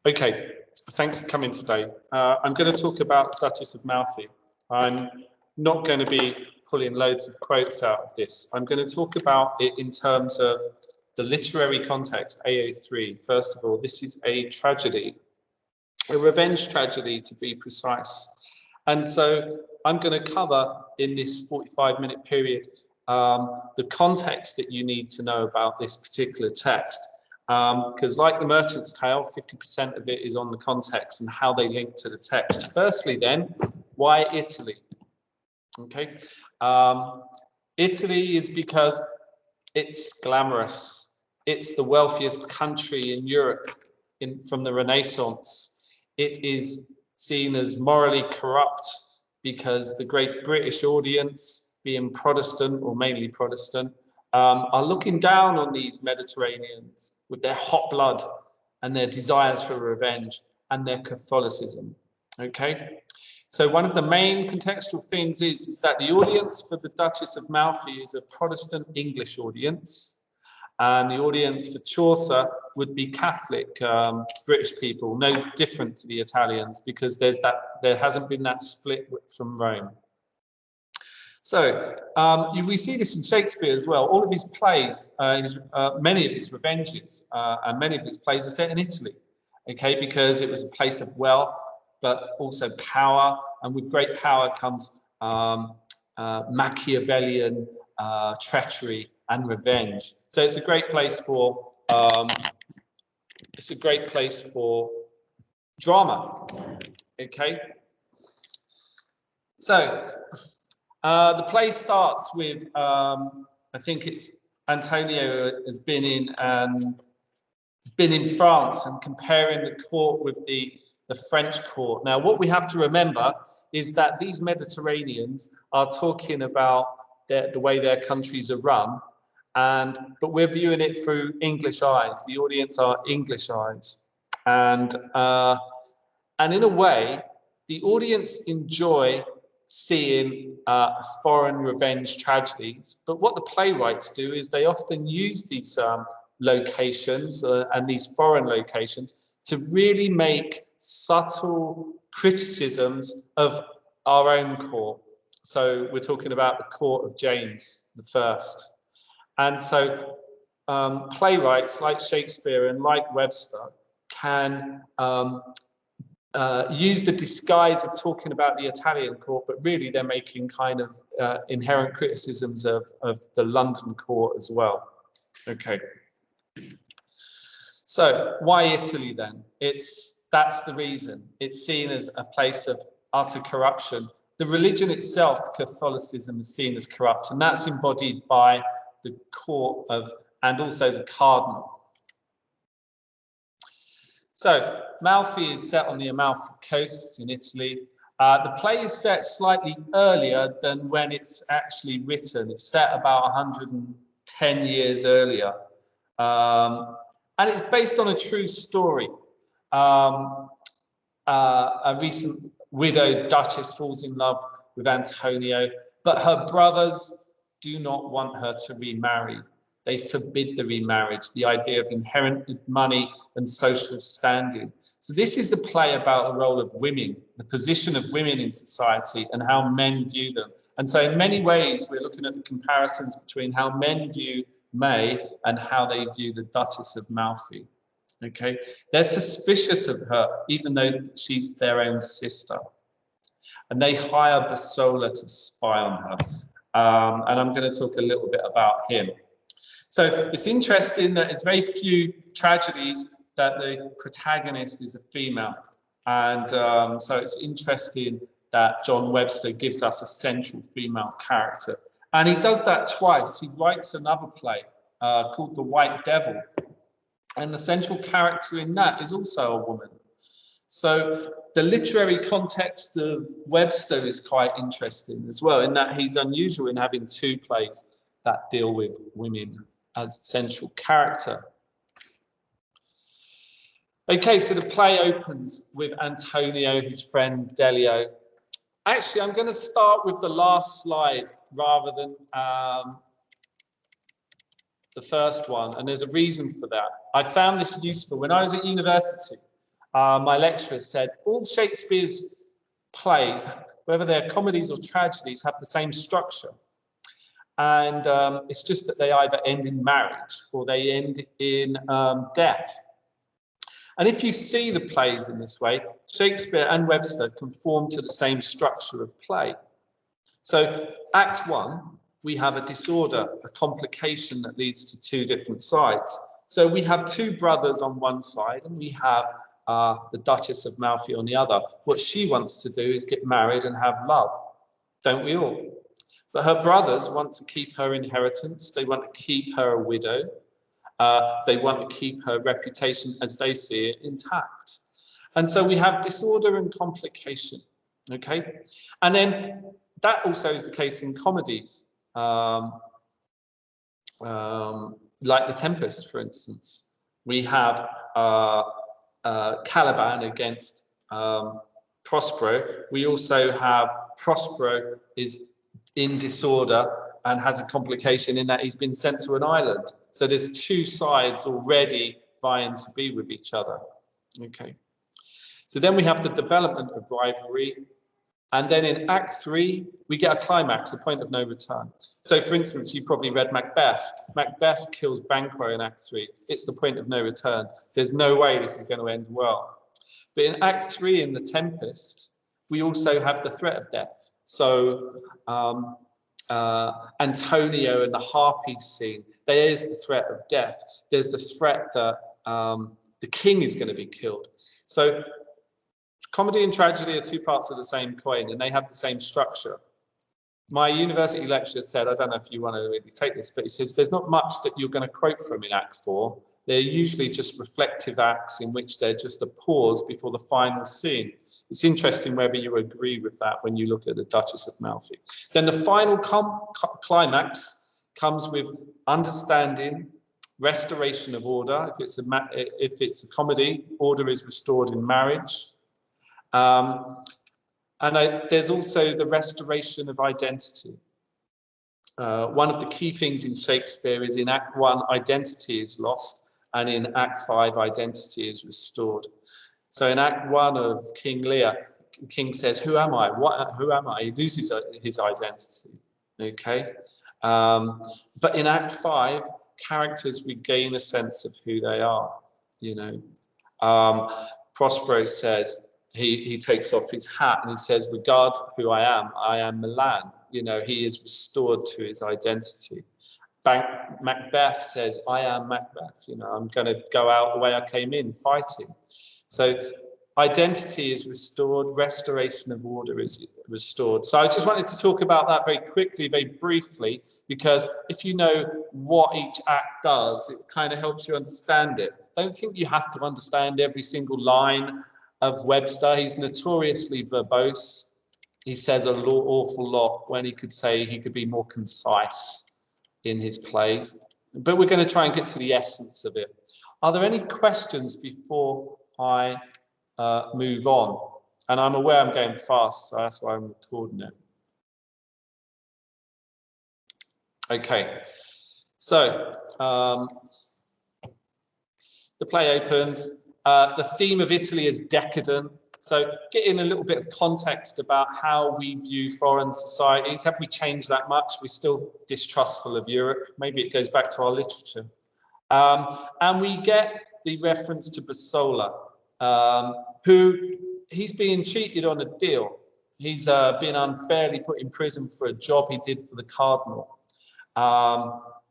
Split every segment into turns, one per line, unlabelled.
Okay, thanks for coming today. I'm going to talk about the Duchess of Malfi. I'm not going to be pulling loads of quotes out of this. I'm going to talk about it in terms of the literary context, AA3. First of all, this is a tragedy, a revenge tragedy to be precise. And so I'm going to cover in this 45-minute period the context that you need to know about this particular text. Because like the Merchant's Tale, 50% of it is on the context and how they link to the text. Firstly then, why Italy? Okay, Italy is because it's glamorous. It's the wealthiest country in Europe from the Renaissance. It is seen as morally corrupt because the great British audience, being Protestant or mainly Protestant, are looking down on these Mediterraneans with their hot blood and their desires for revenge and their Catholicism. Okay, so one of the main contextual things is that the audience for the Duchess of Malfi is a Protestant English audience, and the audience for Chaucer would be Catholic British people, no different to the Italians, because there hasn't been that split from Rome. So we see this in Shakespeare as well. All of his plays, many of his revenges and many of his plays are set in Italy, okay, because it was a place of wealth, but also power, and with great power comes Machiavellian treachery and revenge. So it's a great place for drama, okay. So. The play starts with, I think it's Antonio has been in France and comparing the court with the French court. Now, what we have to remember is that these Mediterraneans are talking about the way their countries are run, but we're viewing it through English eyes. The audience are English eyes, and in a way, the audience enjoy seeing foreign revenge tragedies, but what the playwrights do is they often use these locations and these foreign locations to really make subtle criticisms of our own court. So we're talking about the court of James I. And so playwrights like Shakespeare and like Webster can use the disguise of talking about the Italian court, but really they're making kind of inherent criticisms of the London court as well. Okay. So why Italy then? That's the reason. It's seen as a place of utter corruption. The religion itself, Catholicism, is seen as corrupt, and that's embodied by the court and also the Cardinal. So Malfi is set on the Amalfi coast in Italy. The play is set slightly earlier than when it's actually written. It's set about 110 years earlier. And it's based on a true story. A recent widowed duchess falls in love with Antonio, but her brothers do not want her to remarry. They forbid the remarriage, the idea of inherent money and social standing. So this is a play about the role of women, the position of women in society and how men view them. And so in many ways, we're looking at the comparisons between how men view May and how they view the Duchess of Malfi. Okay, they're suspicious of her, even though she's their own sister. And they hire Bosola to spy on her. And I'm going to talk a little bit about him. So it's interesting that it's very few tragedies that the protagonist is a female. And so it's interesting that John Webster gives us a central female character. And he does that twice. He writes another play called The White Devil. And the central character in that is also a woman. So the literary context of Webster is quite interesting as well, in that he's unusual in having two plays that deal with women as central character. Okay, so the play opens with Antonio, his friend Delio. Actually, I'm going to start with the last slide rather than the first one, and there's a reason for that. I found this useful when I was at university. My lecturer said all Shakespeare's plays, whether they're comedies or tragedies, have the same structure. And it's just that they either end in marriage or they end in death. And if you see the plays in this way, Shakespeare and Webster conform to the same structure of play. So Act 1, we have a disorder, a complication that leads to two different sides. So we have two brothers on one side and we have the Duchess of Malfi on the other. What she wants to do is get married and have love, don't we all? But her brothers want to keep her inheritance. They want to keep her a widow. They want to keep her reputation, as they see it, intact. And so we have disorder and complication, okay? And then that also is the case in comedies, like The Tempest, for instance. We have Caliban against Prospero. We also have Prospero is in disorder and has a complication in that he's been sent to an island. So there's two sides already vying to be with each other. Okay. So then we have the development of rivalry. And then in Act 3, we get a climax, a point of no return. So for instance, you probably read Macbeth. Macbeth kills Banquo in Act 3. It's the point of no return. There's no way this is going to end well. But in Act 3, in The Tempest, we also have the threat of death. So Antonio and the harpy scene, there is the threat of death. There's the threat that the king is going to be killed. So comedy and tragedy are two parts of the same coin and they have the same structure. My university lecturer said, I don't know if you want to really take this, but he says there's not much that you're going to quote from in Act 4. They're usually just reflective acts in which they're just a pause before the final scene. It's interesting whether you agree with that when you look at the Duchess of Malfi. Then the final climax comes with understanding, restoration of order. If it's a comedy, order is restored in marriage. There's also the restoration of identity. One of the key things in Shakespeare is in Act 1, identity is lost, and in Act 5, identity is restored. So in Act 1 of King Lear, the king says, who am I? Who am I? He loses his identity, okay? But in Act 5, characters regain a sense of who they are, you know. Prospero says, he takes off his hat and he says, regard who I am Milan. You know, he is restored to his identity. Macbeth says, I am Macbeth. You know, I'm going to go out the way I came in, fighting. So identity is restored, restoration of order is restored. So I just wanted to talk about that very quickly, very briefly, because if you know what each act does, it kind of helps you understand it. Don't think you have to understand every single line of Webster. He's notoriously verbose. He says an awful lot when he could say he could be more concise in his plays. But we're going to try and get to the essence of it. Are there any questions before I move on? And I'm aware I'm going fast, so that's why I'm recording it. Okay, so the play opens. The theme of Italy is decadent. So getting a little bit of context about how we view foreign societies. Have we changed that much? We're still distrustful of Europe. Maybe it goes back to our literature. And we get the reference to Bosola, who he's being cheated on a deal. He's been unfairly put in prison for a job he did for the Cardinal.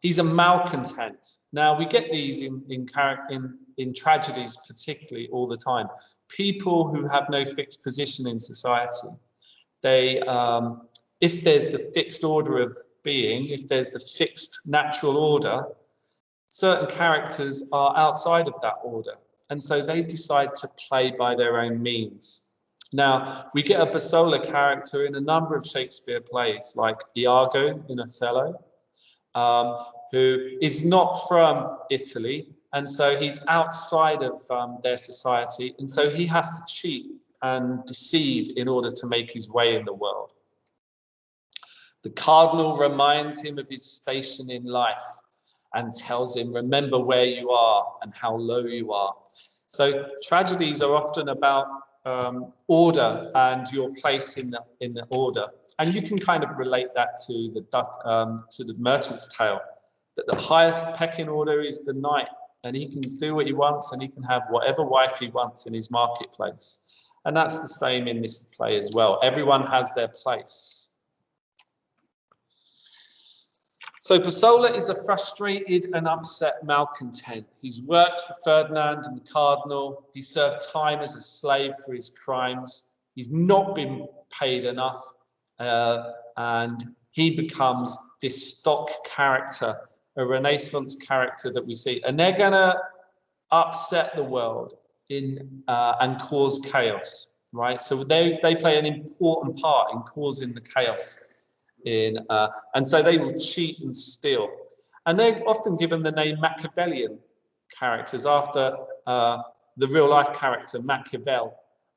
He's a malcontent. Now, we get these in tragedies particularly all the time. People who have no fixed position in society. They, if there's the fixed order of being, if there's the fixed natural order, certain characters are outside of that order. And so they decide to play by their own means. Now, we get a Bosola character in a number of Shakespeare plays, like Iago in Othello, who is not from Italy, and so he's outside of their society, and so he has to cheat and deceive in order to make his way in the world. The Cardinal reminds him of his station in life and tells him, remember where you are and how low you are. So tragedies are often about order and your place in the order, and you can kind of relate that to the Merchant's Tale, that the highest pecking order is the knight, and he can do what he wants, and he can have whatever wife he wants in his marketplace. And that's the same in this play as well. Everyone has their place. So Bosola is a frustrated and upset malcontent. He's worked for Ferdinand and the Cardinal. He served time as a slave for his crimes. He's not been paid enough, and he becomes this stock character, a Renaissance character that we see. And they're going to upset the world and cause chaos, right? So they play an important part in causing the chaos. And so they will cheat and steal, and they're often given the name Machiavellian characters after the real life character Machiavel,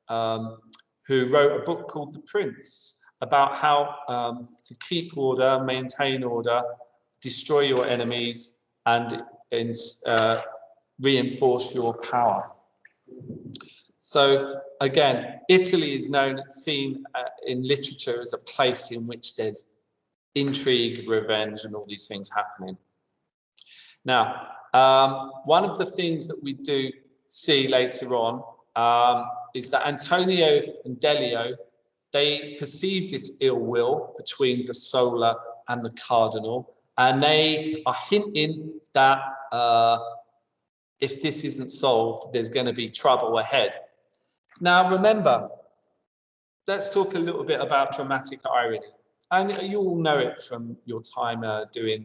who wrote a book called The Prince about how to keep order, maintain order, destroy your enemies, and reinforce your power. So again, Italy is seen in literature as a place in which there's intrigue, revenge, and all these things happening. Now, one of the things that we do see later on is that Antonio and Delio, they perceive this ill will between Bosola and the Cardinal, and they are hinting that if this isn't solved, there's going to be trouble ahead. Now, remember, let's talk a little bit about dramatic irony. And you all know it from your time doing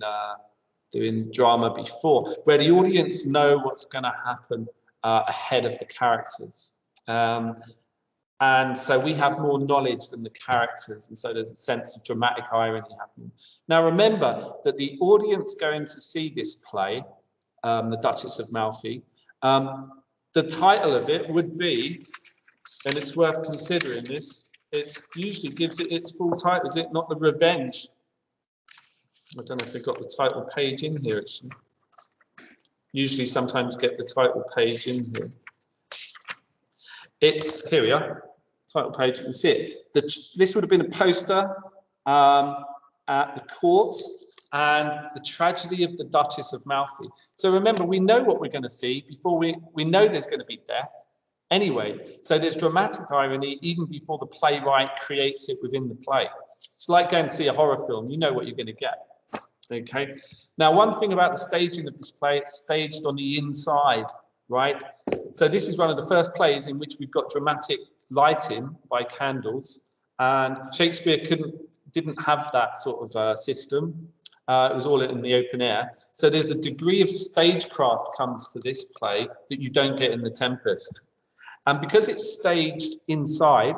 drama before, where the audience know what's going to happen ahead of the characters. And so we have more knowledge than the characters, and so there's a sense of dramatic irony happening. Now, remember that the audience going to see this play, the Duchess of Malfi, the title of it would be, and it's worth considering this, it usually gives it its full title, is it not? The Revenge. I don't know if they've got the title page in here. It's usually sometimes get the title page in here. It's, here we are, title page, you can see it. This would have been a poster at the court, and the tragedy of the Duchess of Malfi. So remember, we know what we're going to see before we know there's going to be death. Anyway, so there's dramatic irony even before the playwright creates it within the play. It's like going to see a horror film. You know what you're going to get. Okay. Now, one thing about the staging of this play, it's staged on the inside, right? So this is one of the first plays in which we've got dramatic lighting by candles, and Shakespeare didn't have that sort of system. It was all in the open air. So there's a degree of stagecraft comes to this play that you don't get in The Tempest. And because it's staged inside,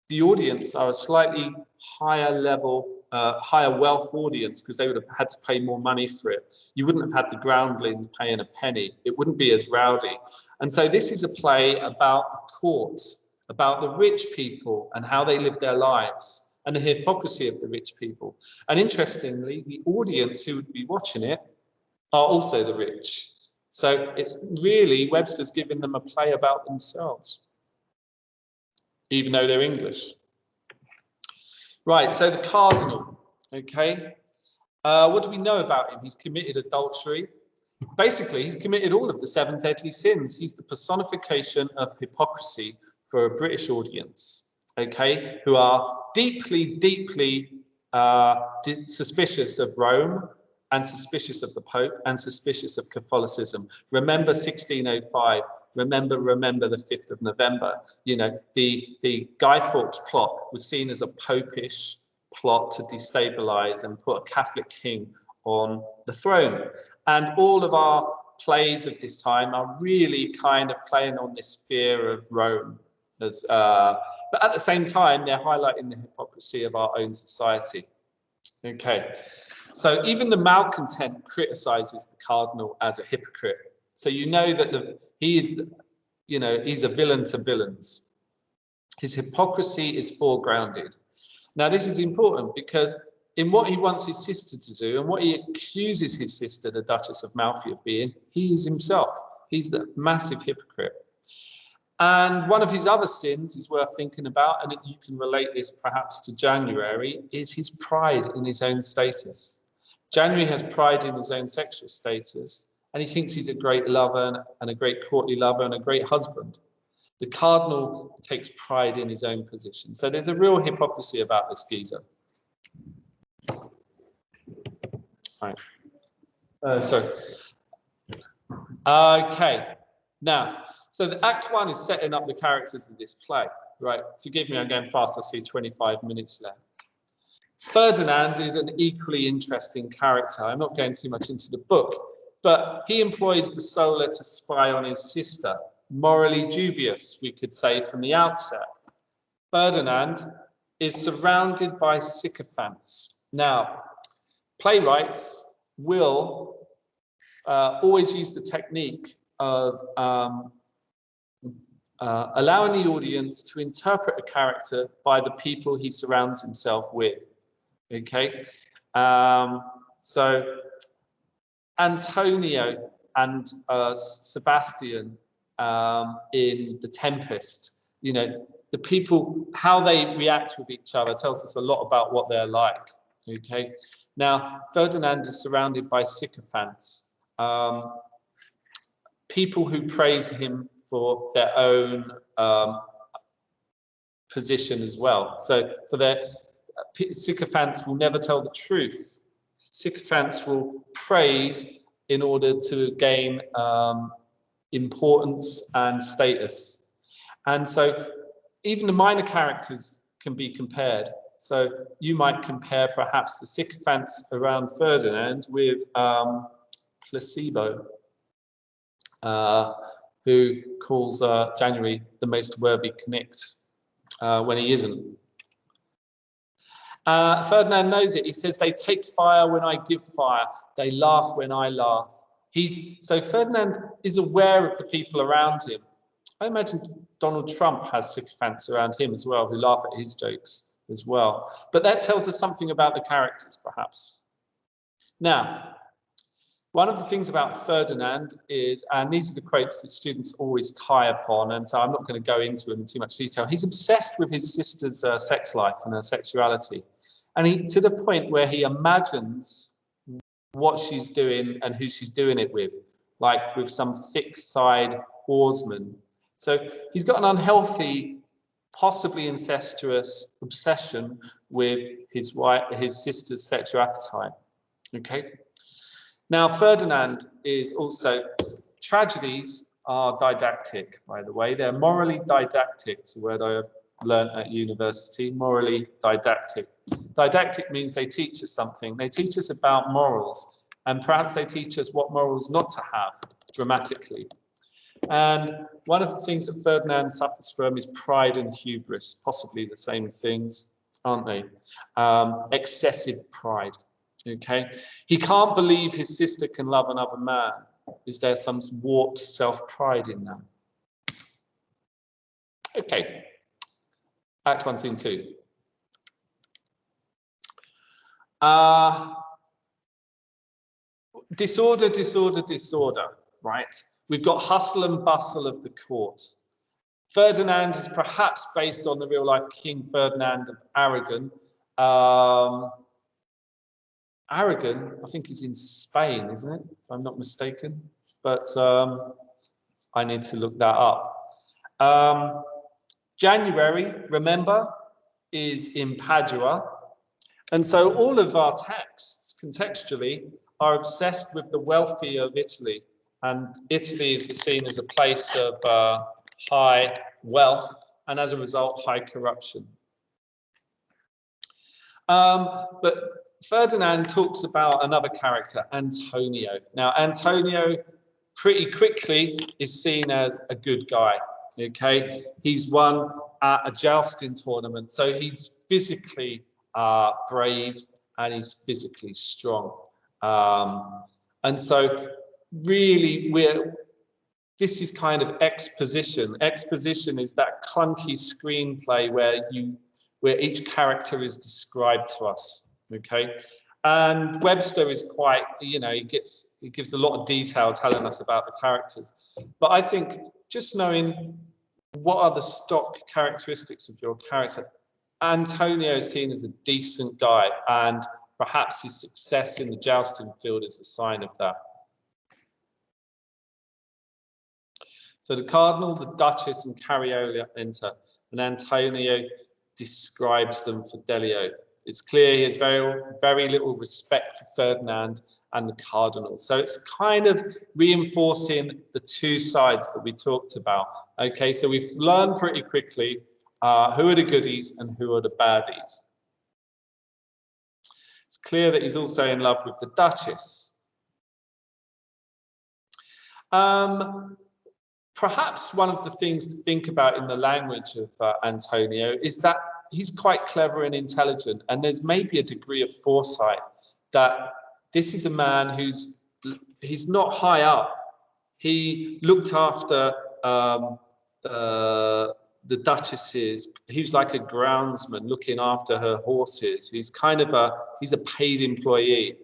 the audience are a slightly higher level, higher wealth audience, because they would have had to pay more money for it. You wouldn't have had the groundlings paying a penny. It wouldn't be as rowdy. And so this is a play about the court, about the rich people and how they live their lives, and the hypocrisy of the rich people. And interestingly, the audience who would be watching it are also the rich. So it's really, Webster's giving them a play about themselves, even though they're English. Right, so the Cardinal, okay. What do we know about him? He's committed adultery. Basically, he's committed all of the 7 deadly sins. He's the personification of hypocrisy for a British audience, okay, who are deeply, deeply suspicious of Rome, and suspicious of the Pope, and suspicious of Catholicism. Remember 1605. Remember the 5th of November. You know, the Guy Fawkes plot was seen as a popish plot to destabilize and put a Catholic king on the throne. And all of our plays of this time are really kind of playing on this fear of Rome. But at the same time, they're highlighting the hypocrisy of our own society. Okay. So even the malcontent criticizes the Cardinal as a hypocrite. So you know that he's a villain to villains. His hypocrisy is foregrounded. Now this is important because in what he wants his sister to do and what he accuses his sister, the Duchess of Malfi, of being, he is himself. He's the massive hypocrite. And one of his other sins is worth thinking about, and you can relate this perhaps to January, is his pride in his own status. January has pride in his own sexual status, and he thinks he's a great lover and a great courtly lover and a great husband. The Cardinal takes pride in his own position. So there's a real hypocrisy about this geezer. Right. Sorry. Okay. Now, so the Act 1 is setting up the characters of this play. Right. Forgive me, I'm going fast. I see 25 minutes left. Ferdinand is an equally interesting character. I'm not going too much into the book, but he employs Bosola to spy on his sister. Morally dubious, we could say from the outset. Ferdinand is surrounded by sycophants. Now, playwrights will always use the technique of allowing the audience to interpret a character by the people he surrounds himself with. Okay, so Antonio and Sebastian in The Tempest, you know, the people, how they react with each other tells us a lot about what they're like. Okay, now Ferdinand is surrounded by sycophants, people who praise him for their own position as well. So their sycophants will never tell the truth. Sycophants will praise in order to gain importance and status. And so even the minor characters can be compared. So you might compare perhaps the sycophants around Ferdinand with Placebo, who calls January the most worthy Knicht when he isn't. Ferdinand knows it. He says, they take fire when I give fire. They laugh when I laugh. So Ferdinand is aware of the people around him. I imagine Donald Trump has sycophants around him as well, who laugh at his jokes as well. But that tells us something about the characters, perhaps. Now, one of the things about Ferdinand is, and these are the quotes that students always tie upon, and so I'm not going to go into them in too much detail. He's obsessed with his sister's sex life and her sexuality. And to the point where he imagines what she's doing and who she's doing it with, like with some thick-thighed oarsman. So he's got an unhealthy, possibly incestuous obsession with his sister's sexual appetite. Okay. Now, Ferdinand is also, tragedies are didactic, by the way. They're morally didactic. It's a word I learned at university, morally didactic. Didactic means they teach us something. They teach us about morals, and perhaps they teach us what morals not to have dramatically. And one of the things that Ferdinand suffers from is pride and hubris, possibly the same things, aren't they? Excessive pride. Okay, he can't believe his sister can love another man. Is there some warped self-pride in that? Okay, Act 1, Scene 2. Disorder, disorder, disorder, right? We've got hustle and bustle of the court. Ferdinand is perhaps based on the real-life King Ferdinand of Aragon. Aragon, I think, is in Spain, isn't it? If I'm not mistaken. But I need to look that up. January, remember, is in Padua. And so all of our texts, contextually, are obsessed with the wealthy of Italy. And Italy is seen as a place of high wealth and, as a result, high corruption. But Ferdinand talks about another character, Antonio. Now, Antonio pretty quickly is seen as a good guy, okay? He's won at a jousting tournament, so he's physically brave and he's physically strong. And so really, this is kind of exposition. Exposition is that clunky screenplay where each character is described to us. Okay, and Webster is quite, you know, he gives a lot of detail telling us about the characters. But I think just knowing what are the stock characteristics of your character? Antonio is seen as a decent guy, and perhaps his success in the jousting field is a sign of that. So the Cardinal, the Duchess, and Cariola enter, and Antonio describes them for Delio. It's clear he has very little respect for Ferdinand and the Cardinal. So it's kind of reinforcing the two sides that we talked about. Okay, so we've learned pretty quickly who are the goodies and who are the baddies. It's clear that he's also in love with the Duchess. Perhaps one of the things to think about in the language of Antonio is that he's quite clever and intelligent, and there's maybe a degree of foresight that this is a man he's not high up. He looked after the Duchesses. He was like a groundsman looking after her horses. He's a paid employee,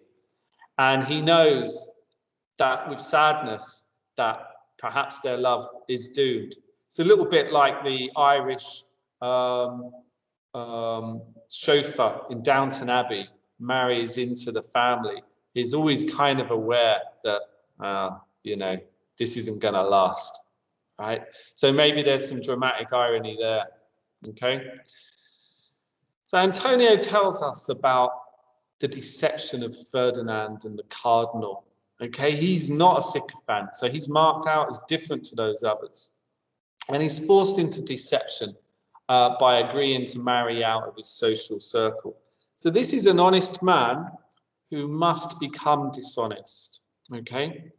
and he knows that with sadness that perhaps their love is doomed. It's a little bit like the Irish chauffeur in Downton Abbey marries into the family. He's always kind of aware that this isn't going to last, right? So maybe there's some dramatic irony there. Okay. So Antonio tells us about the deception of Ferdinand and the Cardinal. Okay, he's not a sycophant, so he's marked out as different to those others. And he's forced into deception by agreeing to marry out of his social circle. So this is an honest man who must become dishonest. Okay,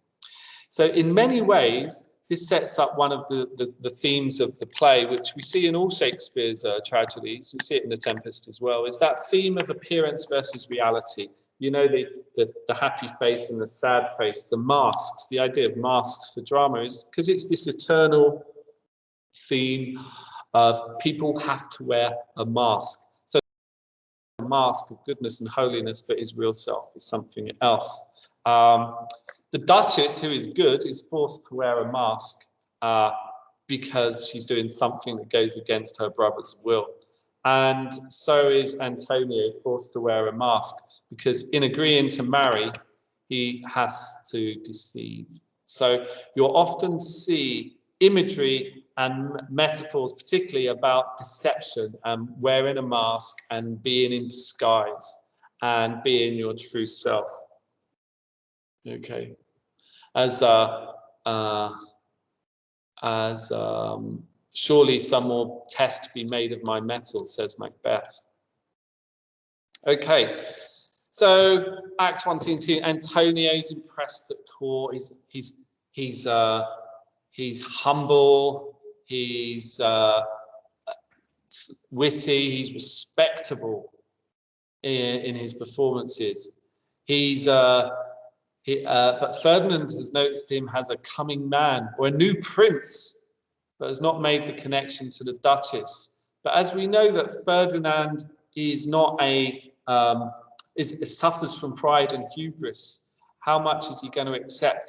so in many ways, this sets up one of the themes of the play, which we see in all Shakespeare's tragedies. We see it in The Tempest as well, is that theme of appearance versus reality. You know, the happy face and the sad face, the masks, the idea of masks for drama is because it's this eternal theme of people have to wear a mask. So a mask of goodness and holiness, but his real self is something else. The Duchess, who is good, is forced to wear a mask because she's doing something that goes against her brother's will. And so is Antonio forced to wear a mask because in agreeing to marry, he has to deceive. So you'll often see imagery and metaphors, particularly about deception and wearing a mask and being in disguise and being your true self. Okay. Surely some more test be made of my metal, says Macbeth. Okay, so Act 1, Scene 2. Antonio's impressed at court. He's humble. He's witty. He's respectable in his performances. But Ferdinand has noticed him as a coming man or a new prince, but has not made the connection to the Duchess. But as we know that Ferdinand is not suffers from pride and hubris, how much is he going to accept,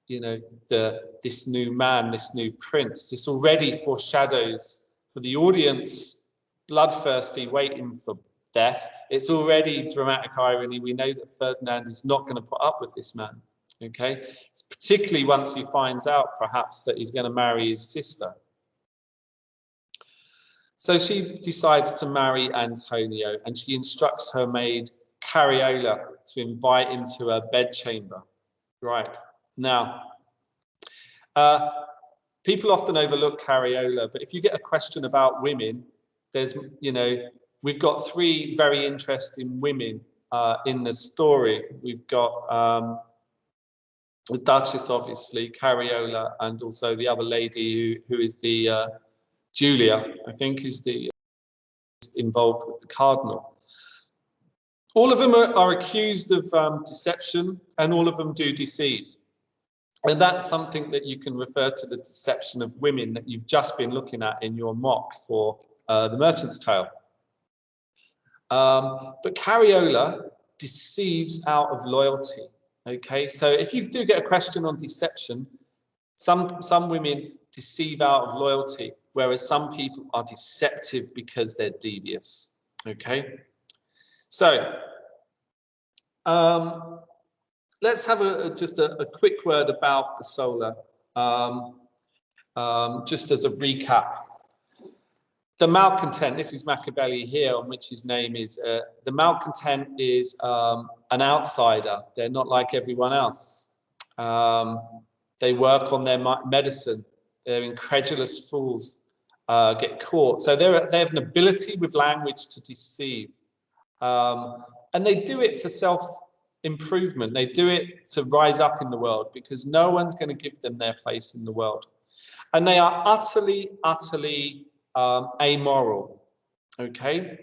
this new man, this new prince? This already foreshadows for the audience, bloodthirsty, waiting for death. It's already dramatic irony. We know that Ferdinand is not going to put up with this man. Okay, it's particularly once he finds out perhaps that he's going to marry his sister. So she decides to marry Antonio, and she instructs her maid Cariola to invite him to her bedchamber. Right now, people often overlook Cariola, but if you get a question about women, there's we've got three very interesting women in the story. We've got the Duchess, obviously, Cariola, and also the other lady who is the Julia, I think, is involved with the Cardinal. All of them are accused of deception, and all of them do deceive. And that's something that you can refer to the deception of women that you've just been looking at in your mock for The Merchant's Tale. But Cariola deceives out of loyalty. Okay, so if you do get a question on deception, some women deceive out of loyalty. whereas some people are deceptive because they're devious. Okay, so let's have just a quick word about Bosola, just as a recap. The malcontent, this is Machiavelli here, on which his name is, the malcontent is an outsider. They're not like everyone else. They work on their medicine. They're incredulous fools, get caught. So they have an ability with language to deceive. And they do it for self-improvement. They do it to rise up in the world, because no one's going to give them their place in the world. And they are utterly, utterly amoral. Okay?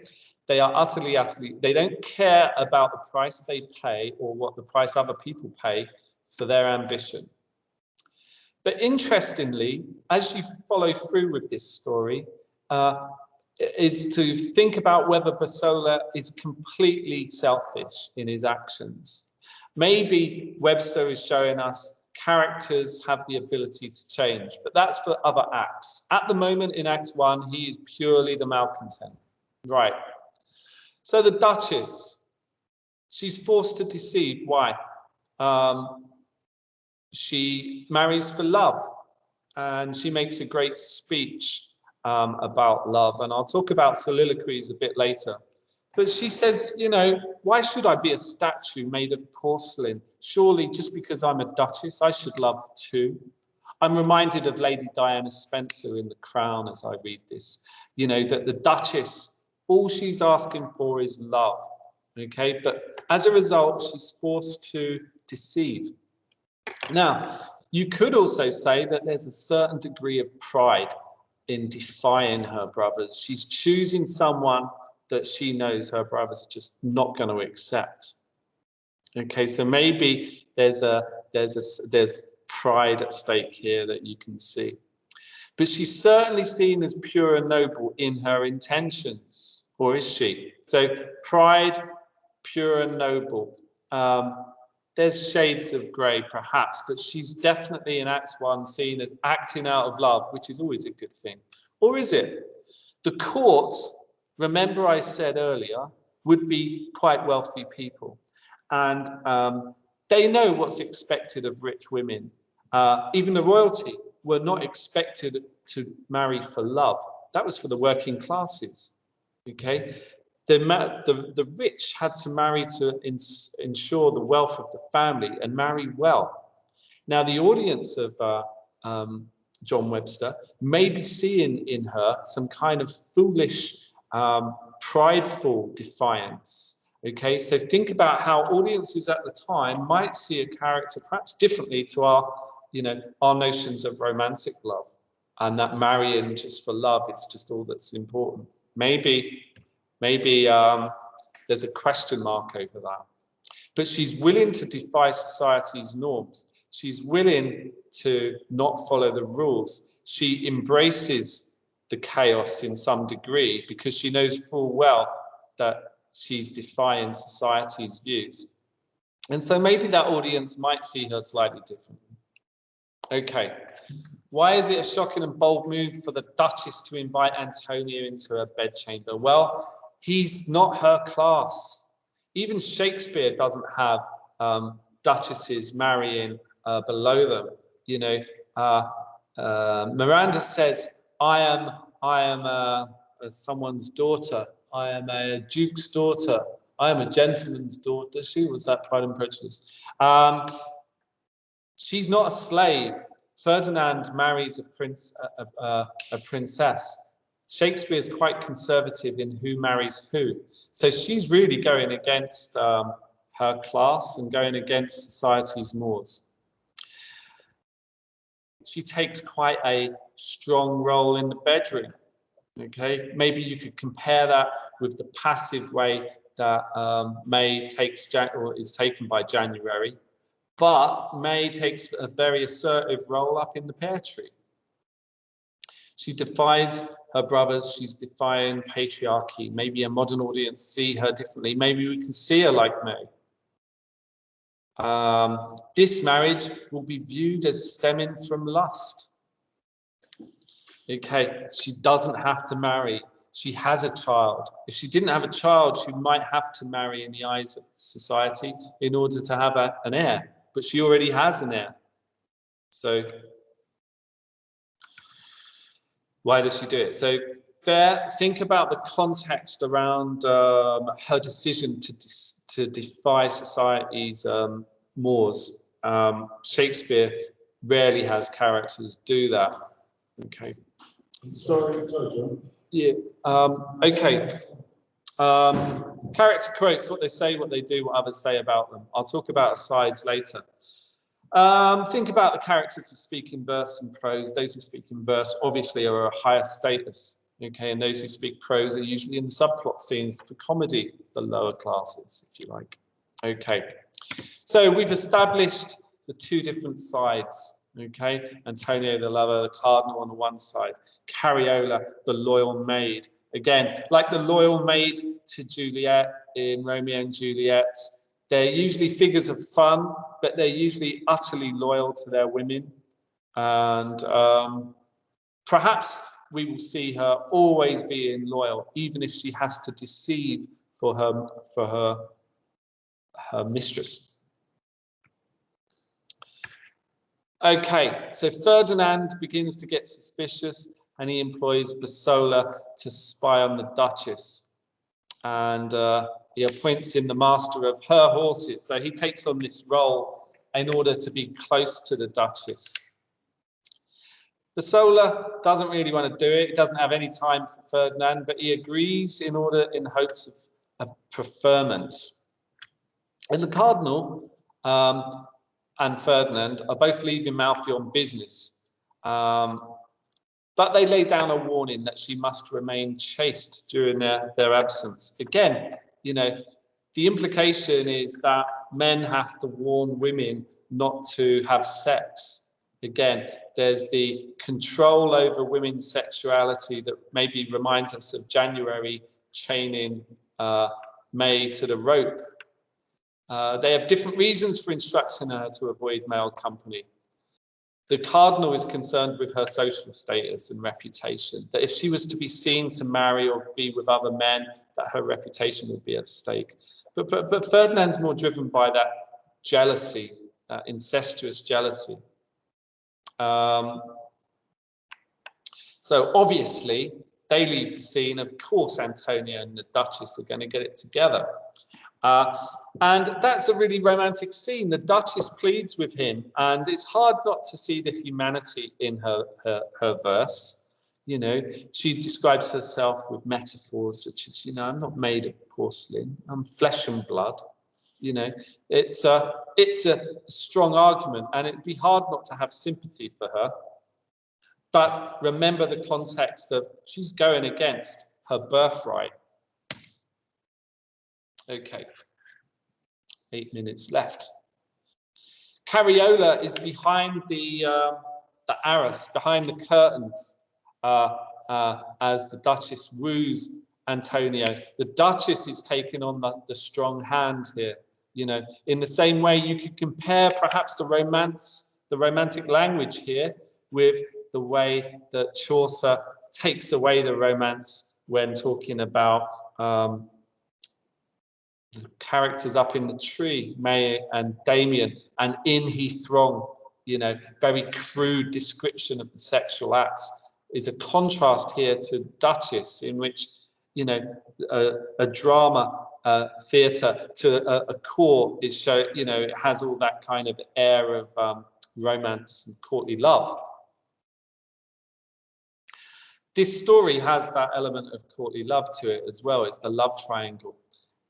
They are utterly, they don't care about the price they pay or what the price other people pay for their ambition. But interestingly, as you follow through with this story, is to think about whether Bosola is completely selfish in his actions. Maybe Webster is showing us characters have the ability to change, but that's for other acts. At the moment in Act 1, he is purely the malcontent. Right. So the Duchess, she's forced to deceive. Why? She marries for love, and she makes a great speech about love, and I'll talk about Soliloquies a bit later. But she says, you know, why should I be a statue made of porcelain? Surely just because I'm a duchess, I should love too. I'm reminded of Lady Diana Spencer in The Crown as I read this. You know, that the Duchess, all she's asking for is love. Okay, but as a result, she's forced to deceive. Now, you could also say that there's a certain degree of pride in defying her brothers. She's choosing someone that she knows her brothers are just not going to accept. Okay, so maybe there's pride at stake here that you can see. But she's certainly seen as pure and noble in her intentions, or is she? So pride, pure and noble. There's shades of grey perhaps, but she's definitely in Act 1 seen as acting out of love, which is always a good thing. Or is it? The court, remember I said earlier, would be quite wealthy people. And they know what's expected of rich women. Even the royalty were not expected to marry for love. That was for the working classes. Okay? The rich had to marry to ensure the wealth of the family and marry well. Now, the audience of John Webster may be seeing in her some kind of foolish, prideful defiance. Okay, so think about how audiences at the time might see a character perhaps differently to our notions of romantic love, and that marrying just for love, it's just all that's important. Maybe there's a question mark over that. But she's willing to defy society's norms. She's willing to not follow the rules. She embraces the chaos in some degree because she knows full well that she's defying society's views. And so maybe that audience might see her slightly differently. Okay. Why is it a shocking and bold move for the Duchess to invite Antonio into her bedchamber? Well, he's not her class. Even Shakespeare doesn't have duchesses marrying below them. Miranda says, "I am someone's daughter. I am a duke's daughter. I am a gentleman's daughter." She was that Pride and Prejudice. She's not a slave. Ferdinand marries a princess. Shakespeare's quite conservative in who marries who. So she's really going against her class and going against society's mores. She takes quite a strong role in the bedroom. Okay, maybe you could compare that with the passive way that May is taken by January, but May takes a very assertive role up in the pear tree. She defies her brothers. She's defying patriarchy. Maybe a modern audience see her differently. Maybe we can see her like May. This marriage will be viewed as stemming from lust. Okay, she doesn't have to marry. She has a child. If she didn't have a child, she might have to marry in the eyes of society in order to have an heir. But she already has an heir. So why does she do it? So think about the context around her decision to defy society's mores. Shakespeare rarely has characters do that. Okay.
Sorry, John.
Yeah. Okay. Character quotes: what they say, what they do, what others say about them. I'll talk about asides later. Think about the characters who speak in verse and prose. Those who speak in verse obviously are a higher status, okay, and those who speak prose are usually in the subplot scenes for comedy, the lower classes, if you like. Okay, so we've established the two different sides, okay? Antonio the lover, the cardinal on the one side, Cariola the loyal maid. Again, like the loyal maid to Juliet in Romeo and Juliet, they're usually figures of fun, but they're usually utterly loyal to their women. And perhaps we will see her always being loyal, even if she has to deceive for her mistress. Okay, so Ferdinand begins to get suspicious and he employs Bosola to spy on the Duchess. And he appoints him the master of her horses. So he takes on this role in order to be close to the Duchess. Bosola doesn't really want to do it. He doesn't have any time for Ferdinand, but he agrees in hopes of a preferment. And the Cardinal and Ferdinand are both leaving Malfi on business. But they lay down a warning that she must remain chaste during their absence. Again, you know, the implication is that men have to warn women not to have sex. Again, there's the control over women's sexuality that maybe reminds us of January chaining May to the rope. They have different reasons for instructing her to avoid male company. The Cardinal is concerned with her social status and reputation, that if she was to be seen to marry or be with other men, that her reputation would be at stake. But Ferdinand's more driven by that jealousy, that incestuous jealousy. So obviously, they leave the scene. Of course, Antonio and the Duchess are going to get it together. And that's a really romantic scene. The Duchess pleads with him, and it's hard not to see the humanity in her verse. You know, she describes herself with metaphors such as, you know, I'm not made of porcelain, I'm flesh and blood. You know, it's a strong argument, and it'd be hard not to have sympathy for her. But remember the context of she's going against her birthright. Okay, 8 minutes left. Cariola is behind the arras, behind the curtains, as the Duchess woos Antonio. The Duchess is taking on the strong hand here. You know, in the same way you could compare perhaps the romantic language here with the way that Chaucer takes away the romance when talking about the characters up in the tree, May and Damien, and in he throng, you know, very crude description of the sexual acts, is a contrast here to Duchess, in which, you know, a drama theatre to a court is shown, you know, it has all that kind of air of romance and courtly love. This story has that element of courtly love to it as well. It's the love triangle.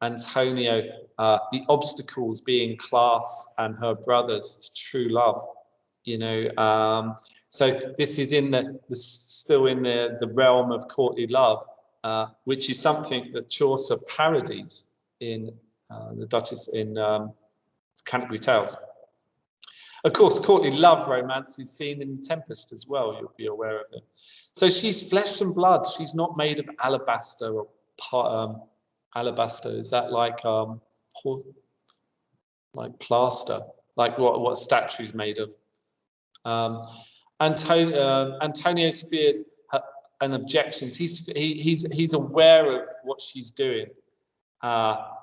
Antonio, the obstacles being class and her brothers to true love, you know. So this is still in the realm of courtly love, which is something that Chaucer parodies in the Duchess in Canterbury Tales. Of course, courtly love romance is seen in The Tempest as well. You'll be aware of it. So she's flesh and blood. She's not made of alabaster or alabaster. Is that like plaster? Like what a statue is made of? Antonio fears and objections. He's aware of what she's doing.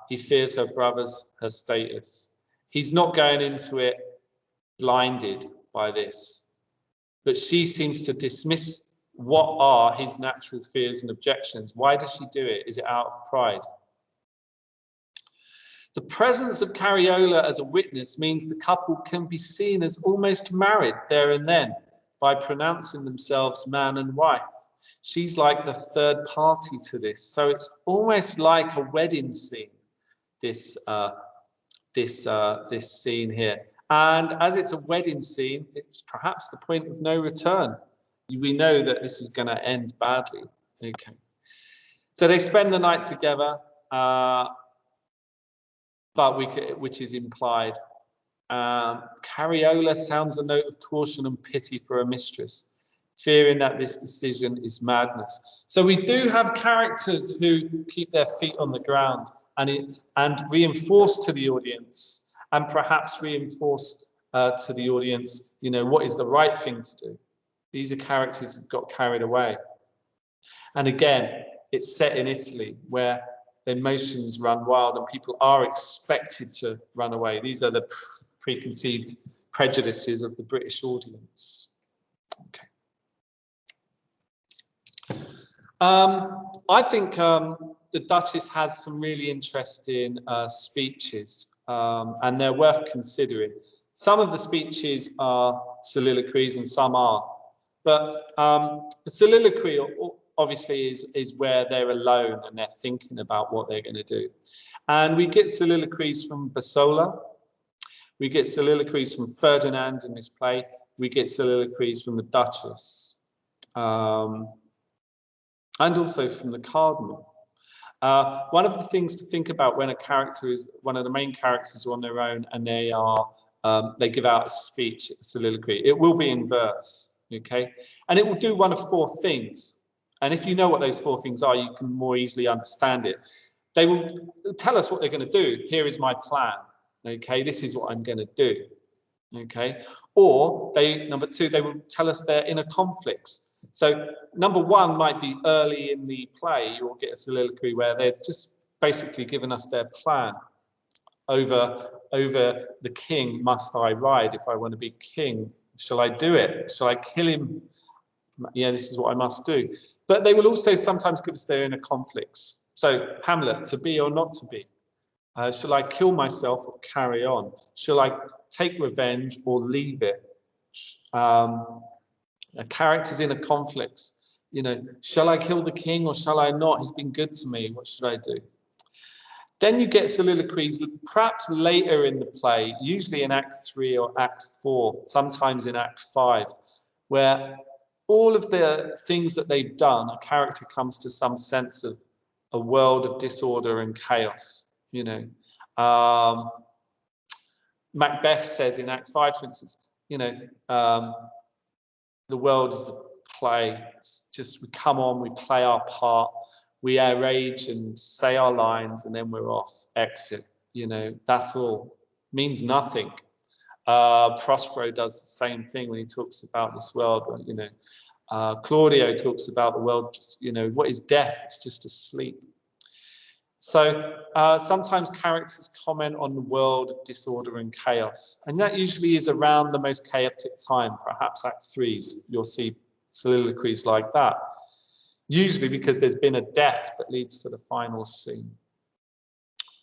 He fears her brothers, her status. He's not going into it blinded by this, but she seems to dismiss what are his natural fears and objections. Why does she do it? Is it out of pride? The presence of Cariola as a witness means the couple can be seen as almost married there and then by pronouncing themselves man and wife. She's like the third party to this, so it's almost like a wedding scene. This scene here, and as it's a wedding scene, it's perhaps the point of no return. We know that this is going to end badly. Okay, so they spend the night together, which is implied. Cariola sounds a note of caution and pity for her mistress, fearing that this decision is madness. So we do have characters who keep their feet on the ground and reinforce to the audience, and perhaps reinforce to the audience, what is the right thing to do. These are characters who got carried away. And again, it's set in Italy, where emotions run wild and people are expected to run away. These are the preconceived prejudices of the British audience. Okay. I think the Duchess has some really interesting speeches, and they're worth considering. Some of the speeches are soliloquies and some are, but the soliloquy obviously is where they're alone and they're thinking about what they're going to do. And we get soliloquies from Bosola, we get soliloquies from Ferdinand in this play, we get soliloquies from the Duchess, and also from the Cardinal. One of the things to think about when one of the main characters are on their own and they give out a speech, a soliloquy, it will be in verse, okay? And it will do one of four things. And if you know what those four things are, you can more easily understand it. They will tell us what they're going to do. Here is my plan, okay? This is what I'm going to do, okay? Or number two, they will tell us their inner conflicts. So number one might be early in the play. You'll get a soliloquy where they're just basically giving us their plan over the king. Must I ride if I want to be king? Shall I do it? Shall I kill him? Yeah, this is what I must do. But they will also sometimes give us their inner conflicts. So Hamlet, to be or not to be? Shall I kill myself or carry on? Shall I take revenge or leave it? A character's inner conflicts. Shall I kill the king or shall I not? He's been good to me. What should I do? Then you get soliloquies perhaps later in the play, usually in Act 3 or Act 4, sometimes in Act 5, where all of the things that they've done, a character comes to some sense of a world of disorder and chaos. Macbeth says in Act 5, for instance, the world is a play. It's just we come on, we play our part, we rage and say our lines, and then we're off, exit. That's all. Means nothing. Prospero does the same thing when he talks about this world. Claudio talks about the world, just, what is death? It's just a sleep. So sometimes characters comment on the world of disorder and chaos, and that usually is around the most chaotic time, perhaps Act 3s. You'll see soliloquies like that, usually because there's been a death that leads to the final scene.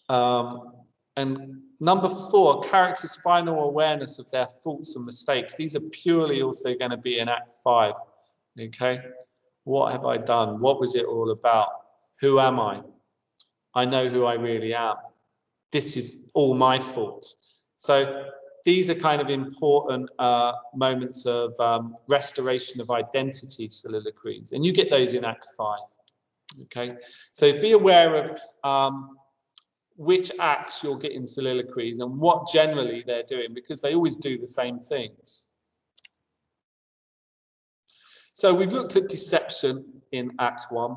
And number 4, characters' final awareness of their faults and mistakes. These are purely also going to be in Act 5. Okay, what have I done? What was it all about? Who am I? I know who I really am. This is all my fault. So these are kind of important moments of restoration of identity soliloquies, and you get those in Act 5. Okay, so be aware of which acts you'll get in soliloquies and what generally they're doing, because they always do the same things. So we've looked at deception in Act 1.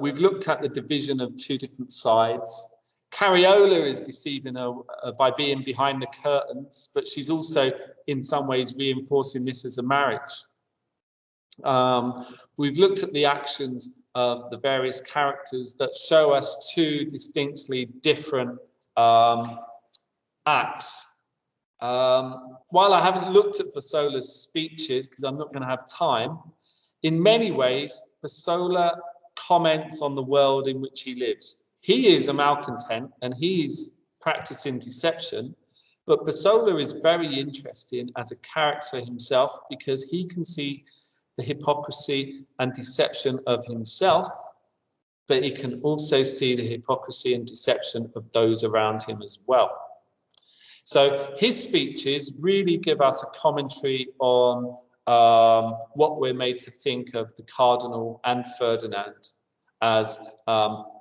We've looked at the division of two different sides. Cariola is deceiving her by being behind the curtains, but she's also in some ways reinforcing this as a marriage. We've looked at the actions of the various characters that show us two distinctly different acts. While I haven't looked at Bosola's speeches, because I'm not going to have time, in many ways, Bosola comments on the world in which he lives. He is a malcontent and he is practicing deception, but Bosola is very interesting as a character himself because he can see the hypocrisy and deception of himself, but he can also see the hypocrisy and deception of those around him as well. So his speeches really give us a commentary on what we're made to think of the Cardinal and Ferdinand as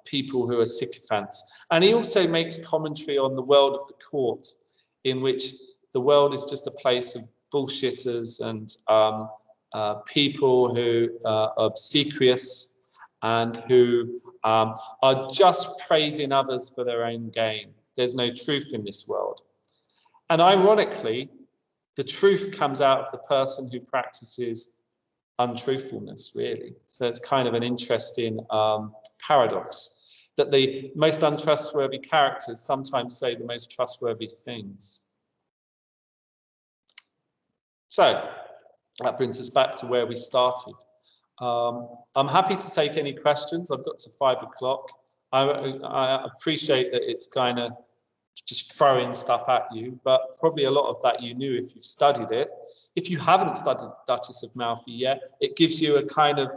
people who are sycophants. And he also makes commentary on the world of the court, in which the world is just a place of bullshitters and people who are obsequious and who are just praising others for their own gain. There's no truth in this world. And ironically, the truth comes out of the person who practices untruthfulness, really. So it's kind of an interesting paradox that the most untrustworthy characters sometimes say the most trustworthy things. So that brings us back to where we started. I'm happy to take any questions. I've got to 5 o'clock. I appreciate that it's kind of just throwing stuff at you, but probably a lot of that you knew if you've studied it. If you haven't studied Duchess of Malfi yet, it gives you a kind of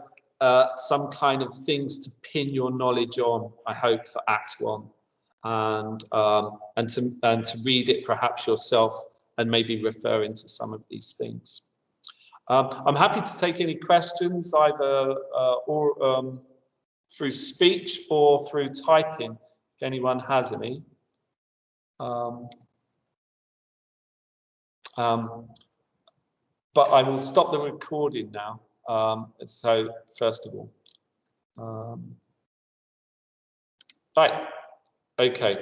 some kind of things to pin your knowledge on, I hope, for Act 1, and to read it perhaps yourself and maybe refer into some of these things. I'm happy to take any questions either through speech or through typing, if anyone has any. But I will stop the recording now. So first of all, right, okay.